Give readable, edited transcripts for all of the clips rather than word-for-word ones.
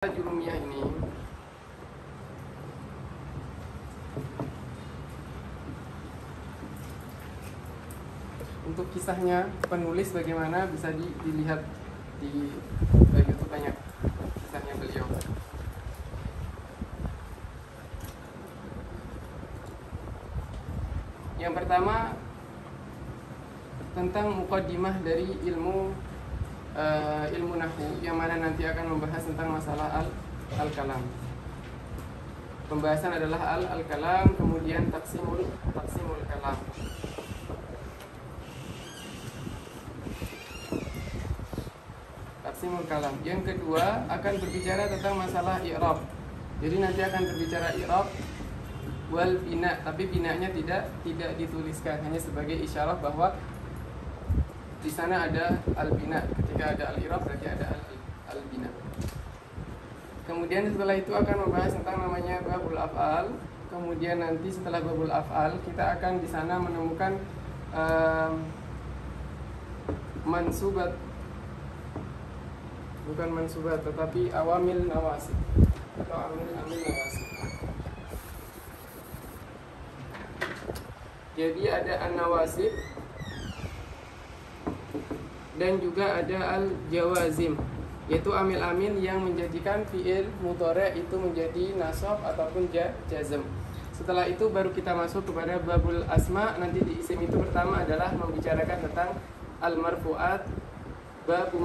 Jurumiyah ini untuk kisahnya penulis bagaimana bisa dilihat di YouTube, banyak kisahnya beliau. Yang pertama tentang muqaddimah dari ilmu nahwu, yang mana nanti akan membahas tentang masalah al-kalam. Pembahasan adalah al-kalam, kemudian taksimul kalam. Taksimul kalam. Yang kedua akan berbicara tentang masalah i'rab. Jadi nanti akan berbicara i'rab wal bina, tapi binanya tidak dituliskan, hanya sebagai isyarat bahwa di sana ada al-bina. Ketika ada al-i'rab berarti ada al-bina. Kemudian setelah itu akan membahas tentang namanya babul af'al. Kemudian nanti setelah babul af'al kita akan di sana menemukan mansubat, bukan mansubat tetapi awamil nawasib atau amil nawasib. Jadi ada an-nawasib dan juga ada al-jawazim, yaitu amil-amil yang menjadikan fi'il mudhari' itu menjadi nasab ataupun jazm. Setelah itu baru kita masuk kepada babul asma. Nanti di isim itu pertama adalah membicarakan tentang al-marfu'at, babu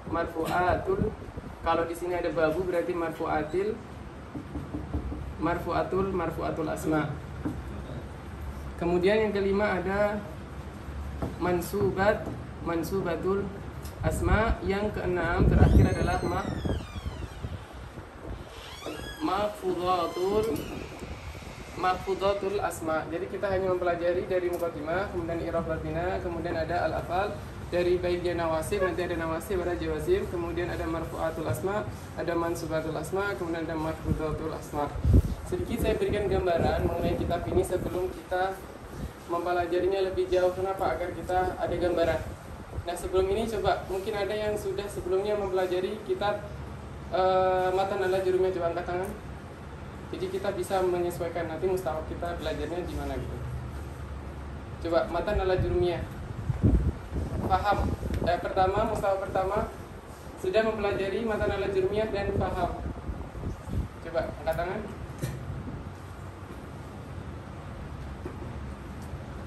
marfu'atul. Kalau di sini ada babu berarti marfu'atul asma. Kemudian yang kelima ada mansubatul asma. Yang keenam terakhir adalah mahfudhatul asma. Jadi kita hanya mempelajari dari muqaddimah, kemudian i'rab wal bina, kemudian ada al-afal, dari baik dia nawasib, nanti ada nawasib, ada jawazim, kemudian ada marfu'atul asma, ada mansubatul asma, kemudian ada mahfudhatul asma. Sedikit saya berikan gambaran mengenai kitab ini sebelum kita mempelajarinya lebih jauh. Kenapa? Agar kita ada gambaran. Nah, sebelum ini coba, mungkin ada yang sudah sebelumnya mempelajari kitab Matan al-Jurumiyah, coba angkat tangan. Jadi kita bisa menyesuaikan nanti mustahab kita belajarnya di mana gitu. Coba Matan al-Jurumiyah. Paham? Mustahab pertama sudah mempelajari Matan al-Jurumiyah dan paham. Coba angkat tangan.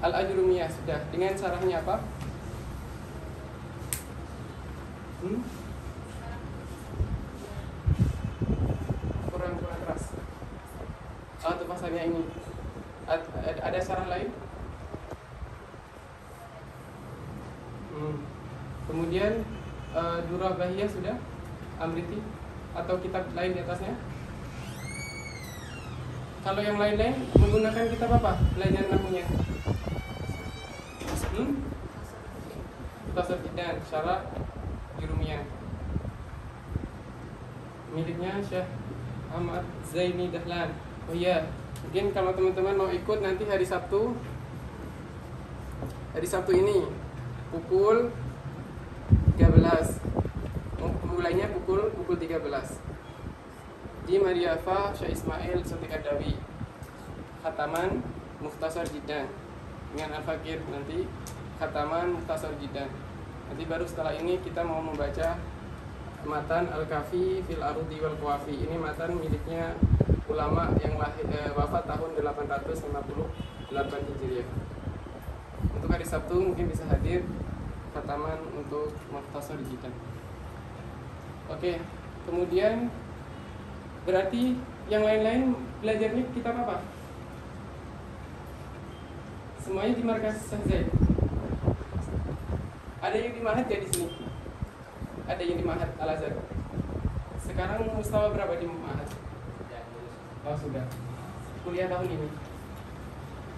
Al-Ajrumiyah sudah, dengan syarahnya apa? Kurang keras. Atau pasarnya ini ada syarah lain? Kemudian Durrah Bahiyah sudah, Amriti atau kitab lain di atasnya? Kalau yang lain-lain menggunakan kitab apa? Belajar nahwunya. Mukhtasar Jiddan, Syarah Jurumiyah, miliknya Syekh Ahmad Zaini Dahlan. Oh iya, mungkin kalau teman-teman mau ikut nanti hari Sabtu ini pukul 13. Mulainya pukul 13 di Mariafa Syekh Ismail Sotikadawi, khataman Mukhtasar Jiddan dengan Al-Fakir, nanti khataman Mukhtasar Jiddan. Nanti baru setelah ini kita mau membaca Matan Al-Kafi fil Arudi wal Qawafi. Ini matan miliknya ulama yang wafat tahun 858 Hijriah. Untuk hari Sabtu mungkin bisa hadir khataman untuk Mukhtasar Jiddan. Oke, kemudian berarti yang lain-lain belajarnya kitab apa? Semuanya di markas Syekh Zaid. Ada yang di Ma'had ya di sini? Ada yang di Ma'had Al-Azhar. Sekarang mustawa berapa di Ma'had? Oh sudah. Kuliah tahun ini.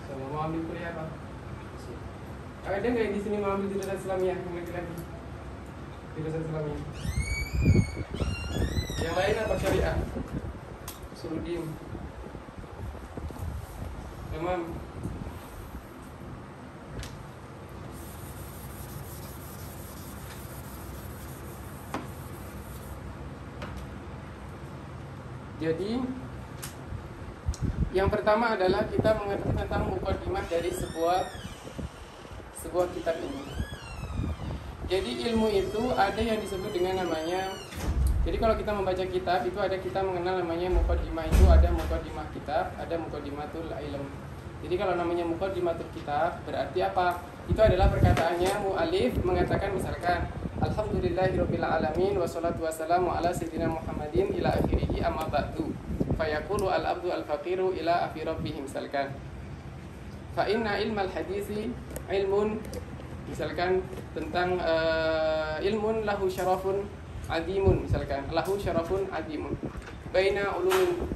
So, mau ambil kuliah apa? Ada nggak yang di sini mau ambil jurusan Islamiyah? Lagi jurusan Islamiyah. Yang lain apa syariah? Surudin. Memang. Jadi yang pertama adalah kita mengerti tentang muqaddimah dari sebuah kitab ini. Jadi ilmu itu ada yang disebut dengan namanya. Jadi kalau kita membaca kitab itu ada, kita mengenal namanya muqaddimah, itu ada muqaddimah kitab, ada muqaddimatul ilm. Jadi kalau namanya muqaddimatul kitab berarti apa? Itu adalah perkataannya mu'alif mengatakan misalkan alhamdulillahirabbil alamin wassalatu wassalamu ala sayyidina Muhammadin ila akhirih amma ba'du. Fayaqulu al-abdu al-faqiru ila afi rabbih misalkan. Fa inna ilmal hadisi ilmun, misalkan tentang ilmun lahu syarafun adimun, misalkan lahu syarafun adimun bainal ulum.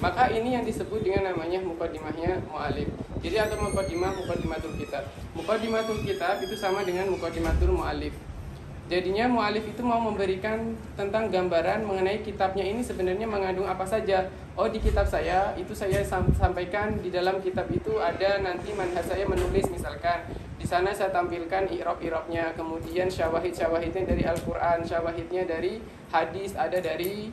Maka ini yang disebut dengan namanya muqaddimahnya mu'alif. Jadi atau muqaddimatul kitab. Muqaddimatul kitab itu sama dengan muqaddimatul mu'alif. Jadinya mu'alif itu mau memberikan tentang gambaran mengenai kitabnya ini sebenarnya mengandung apa saja. Oh, di kitab saya itu saya sampaikan, di dalam kitab itu ada nanti manhaj saya menulis misalkan. Di sana saya tampilkan i'rab-i'rabnya, kemudian syawahid-syawahidnya dari Al-Qur'an, syawahidnya dari hadis, ada dari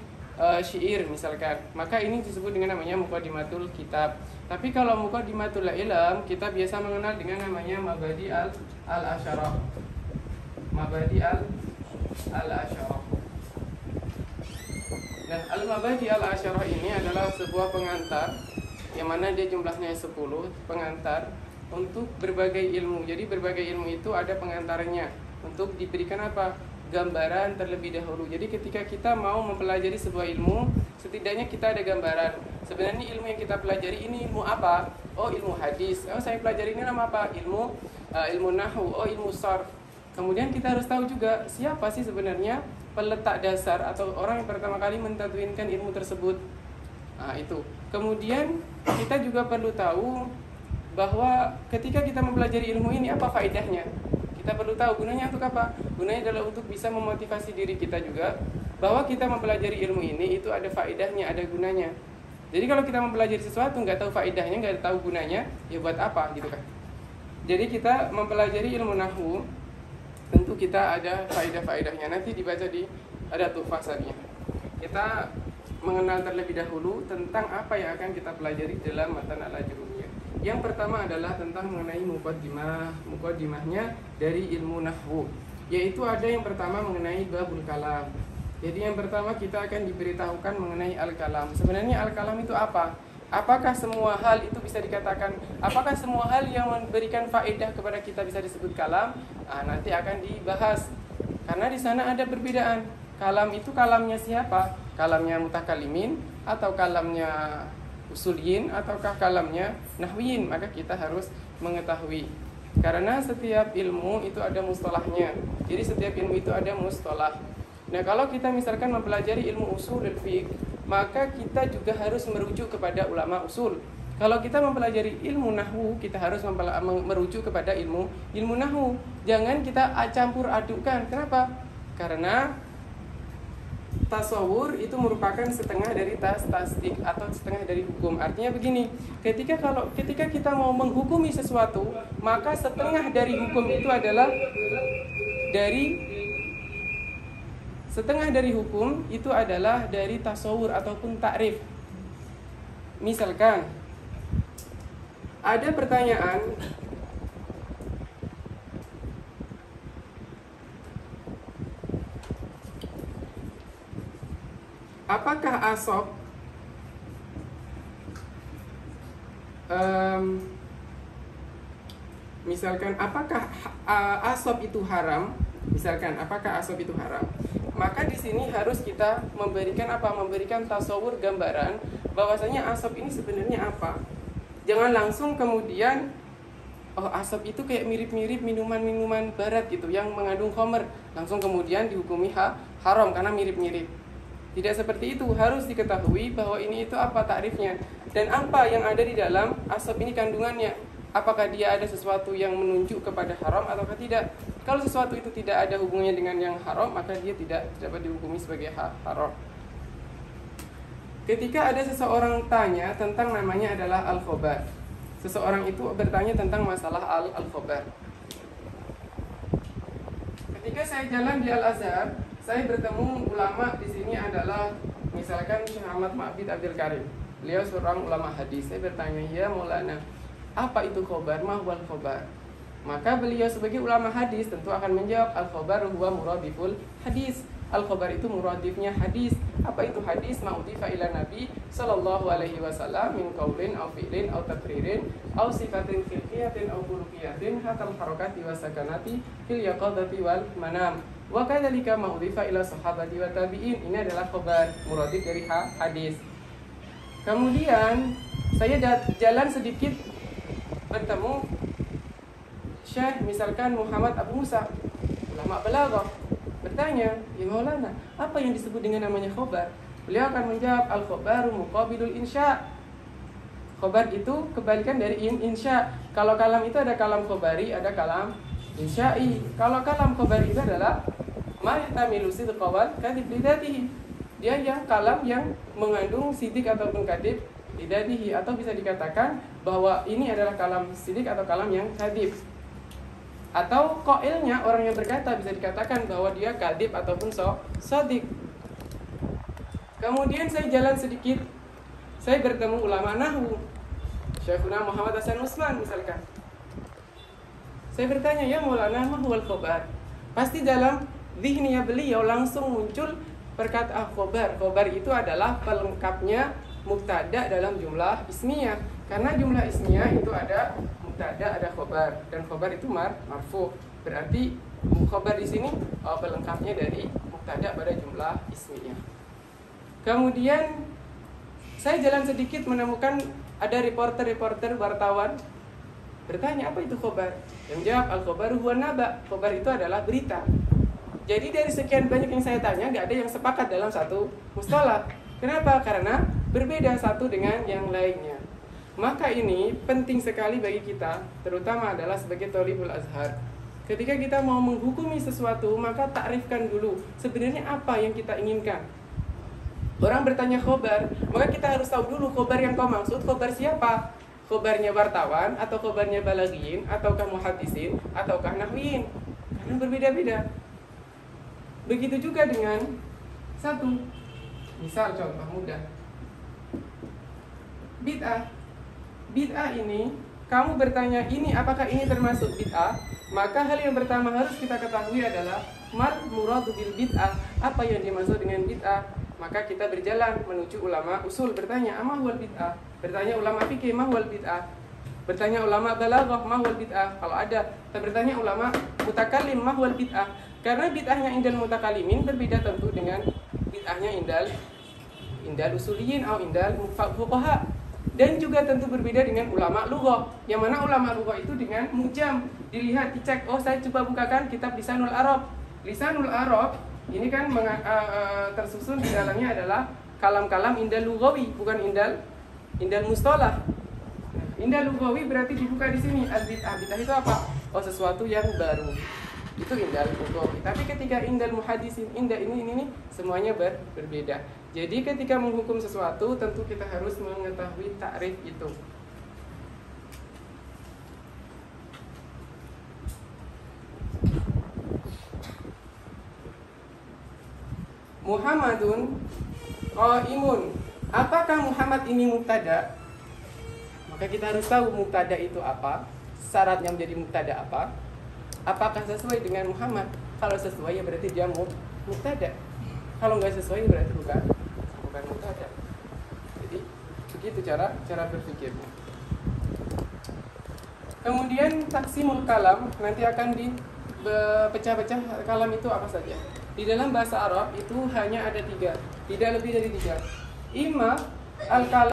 syair misalkan. Maka ini disebut dengan namanya muqaddimatul kitab. Tapi kalau muqaddimatul ilm kita biasa mengenal dengan namanya mabadi al-asyarah. Mabadi al-asyarah. Nah, al-mabadi al-asyarah ini adalah sebuah pengantar yang mana dia jumlahnya 10, pengantar untuk berbagai ilmu. Jadi berbagai ilmu itu ada pengantarnya untuk diberikan apa? Gambaran terlebih dahulu. Jadi ketika kita mau mempelajari sebuah ilmu, setidaknya kita ada gambaran. Sebenarnya ilmu yang kita pelajari ini ilmu apa? Oh, ilmu hadis. Oh, saya pelajari ini nama apa? Ilmu nahwu. Oh, ilmu sarf. Kemudian kita harus tahu juga siapa sih sebenarnya peletak dasar atau orang yang pertama kali mentadwinkan ilmu tersebut. Nah, itu. Kemudian kita juga perlu tahu bahwa ketika kita mempelajari ilmu ini apa faedahnya. Kita perlu tahu gunanya untuk apa? Gunanya adalah untuk bisa memotivasi diri kita juga bahwa kita mempelajari ilmu ini itu ada faedahnya, ada gunanya. Jadi kalau kita mempelajari sesuatu nggak tahu faedahnya, nggak tahu gunanya, ya buat apa gitu kan? Jadi kita mempelajari ilmu nahwu, tentu kita ada faedah-faedahnya. Nanti dibaca ada tuh fasalnya. Kita mengenal terlebih dahulu tentang apa yang akan kita pelajari dalam matan al-ajrumiyah. Yang pertama adalah tentang mengenai muqaddimahnya dari ilmu nahwu, yaitu ada yang pertama mengenai babul kalam. Jadi yang pertama kita akan diberitahukan mengenai al-kalam. Sebenarnya al-kalam itu apa? Apakah semua hal itu bisa dikatakan? Apakah semua hal yang memberikan faedah kepada kita bisa disebut kalam? Nanti akan dibahas. Karena di sana ada perbedaan. Kalam itu kalamnya siapa? Kalamnya mutakalimin atau kalamnya usuliyin ataukah kalamnya nahwiyin? Maka kita harus mengetahui. Karena setiap ilmu itu ada mustalahnya. Jadi setiap ilmu itu ada mustalah. Nah, kalau kita misalkan mempelajari ilmu usulul fiqh, maka kita juga harus merujuk kepada ulama usul. Kalau kita mempelajari ilmu nahwu, kita harus merujuk kepada ilmu nahwu. Jangan kita campur adukkan. Kenapa? Karena tasawur itu merupakan setengah dari tasdik atau setengah dari hukum. Artinya begini, ketika kita mau menghukumi sesuatu, maka setengah dari hukum itu adalah dari tasawur ataupun takrif. Misalkan ada pertanyaan, apakah asop misalkan apakah asop itu haram? Misalkan apakah asop itu haram? Maka di sini harus kita memberikan tasawur, gambaran bahwasanya asap ini sebenarnya apa. Jangan langsung kemudian asap itu kayak mirip-mirip minuman-minuman barat gitu yang mengandung khamr, langsung kemudian dihukumi haram karena mirip-mirip. Tidak seperti itu. Harus diketahui bahwa ini itu apa takrifnya dan apa yang ada di dalam asap ini kandungannya. Apakah dia ada sesuatu yang menunjuk kepada haram ataukah tidak? Kalau sesuatu itu tidak ada hubungannya dengan yang haram, maka dia tidak dapat dihukumi sebagai haram. Ketika ada seseorang tanya tentang namanya adalah al-khobar, seseorang itu bertanya tentang masalah al-khobar. Ketika saya jalan di Al-Azhar, saya bertemu ulama di sini adalah misalkan Syekh Ahmad Ma'bid Abdul Karim, beliau seorang ulama hadis. Saya bertanya, ya Maulana, apa itu khobar? Mahwal khobar? Maka beliau sebagai ulama hadis tentu akan menjawab, al-khobar huwa muradiful hadis. Al-khobar itu muradifnya hadis. Apa itu hadis? Ma'udifa ila Nabi sallallahu alaihi wasallam min qaulin aw fi'lin aw takririn aw sifatin khilqiyatin aw khuluqiyatin hatal harakati wa sakanati fil yaqadati wal manam. Wa kadzalika ma'udifa ila sahabati wa tabi'in. Ini adalah khobar, muradif dari hadis. Kemudian saya jalan sedikit bertemu Syekh misalkan Muhammad Abu Musa, ulama balaghah, bertanya, ya Maulana, apa yang disebut dengan namanya khobar? Beliau akan menjawab, al-khobaru muqabilul insya. Khobar itu kebalikan dari insya. Kalau kalam itu ada kalam khobari, ada kalam insya'i. Kalau kalam khobari itu adalah ma yahtamilu sidqa wal kadhib lidatihi. Dia yang kalam yang mengandung sidik ataupun kadhib lidatihi, atau bisa dikatakan bahwa ini adalah kalam sidik atau kalam yang kadhib. Atau qailnya, orang yang berkata, bisa dikatakan bahwa dia kadhib ataupun sodik. Kemudian saya jalan sedikit, saya bertemu ulama nahwu, Syekhuna Muhammad Hasan Usman misalkan. Saya bertanya, ya Maulana, mahwal khobar? Pasti dalam zihniya beliau langsung muncul perkataan khobar. Khobar itu adalah pelengkapnya mubtada dalam jumlah ismiyah. Karena jumlah ismiyah itu ada mubtada, ada khobar, dan khobar itu marfu. Berarti khobar di sini pelengkapnya dari mubtada pada jumlah ismiyah. Kemudian saya jalan sedikit menemukan ada reporter wartawan bertanya, apa itu khobar? Yang jawab, al-khobaru huwa naba. Khobar itu adalah berita. Jadi dari sekian banyak yang saya tanya, nggak ada yang sepakat dalam satu mustalah. Kenapa? Karena berbeda satu dengan yang lainnya. Maka ini penting sekali bagi kita, terutama adalah sebagai thalibul azhar. Ketika kita mau menghukumi sesuatu, maka takrifkan dulu sebenarnya apa yang kita inginkan. Orang bertanya khobar, maka kita harus tahu dulu khobar yang kau maksud, khobar siapa? Khobarnya wartawan, atau khobarnya balaghin, ataukah muhaddisin, ataukah nahwiin? Karena berbeda-beda. Begitu juga dengan satu, misal contoh mudah, bid'ah. Bid'ah ini, kamu bertanya ini apakah ini termasuk bid'ah? Maka hal yang pertama harus kita ketahui adalah mal muradu bil bid'ah. Apa yang dimaksud dengan bid'ah? Maka kita berjalan menuju ulama usul, bertanya amahwal bid'ah. Bertanya ulama fikih mahwal bid'ah. Bertanya ulama balaghah mahwal bid'ah. Kalau ada, kita bertanya ulama mutakallim mahwal bid'ah. Karena bid'ahnya indal mutakallimin berbeda tentu dengan bid'ahnya indal usuliyin atau indal fuqaha. Dan juga tentu berbeda dengan ulama lughah. Yang mana ulama lughah itu dengan mujam, dilihat, dicek. Oh, saya coba bukakan kitab Lisanul Arab. Lisanul Arab ini kan tersusun di dalamnya adalah kalam-kalam indal lughawi, bukan indal mustalah. Indal lughawi berarti dibuka di sini. Al-bid'ah, bid'ah itu apa? Oh, sesuatu yang baru. Itu indal lughawi. Tapi ketika indal muhaddisin, indal ini semuanya berbeda. Jadi ketika menghukum sesuatu tentu kita harus mengetahui takrif itu. Muhammadun qaimun. Apakah Muhammad ini mubtada? Maka kita harus tahu mubtada itu apa, syaratnya menjadi mubtada apa. Apakah sesuai dengan Muhammad? Kalau sesuai ya berarti dia mubtada. Kalau nggak sesuai berarti bukan mubtada. Jadi begitu cara berpikirnya. Kemudian taksimul kalam, nanti akan dipecah-pecah kalam itu apa saja. Di dalam bahasa Arab itu hanya ada 3, tidak lebih dari 3. Imma al-kalam